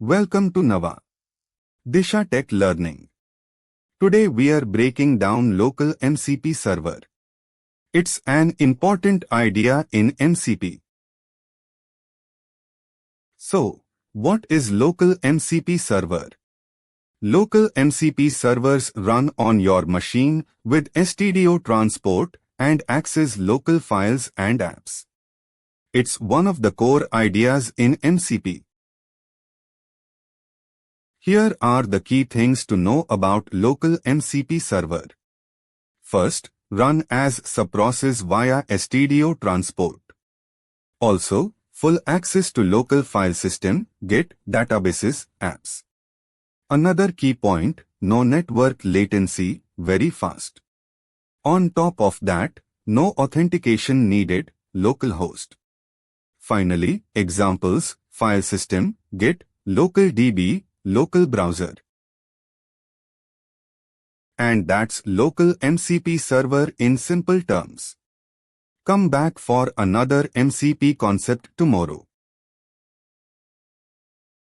Welcome to Nava Disha Tech Learning. Today we are breaking down Local MCP Server. It's an important idea in MCP. So, what is Local MCP Server? Local MCP servers run on your machine with STDO transport and access local files and apps. It's one of the core ideas in MCP. Here are the key things to know about Local MCP Server. First, run as subprocess via STDO transport. Also, full access to local file system, Git, databases, apps. Another key point, no network latency, very fast. On top of that, no authentication needed, localhost. Finally, examples, file system, Git, local DB, local browser. And that's Local MCP Server in simple terms. Come back for another MCP concept tomorrow.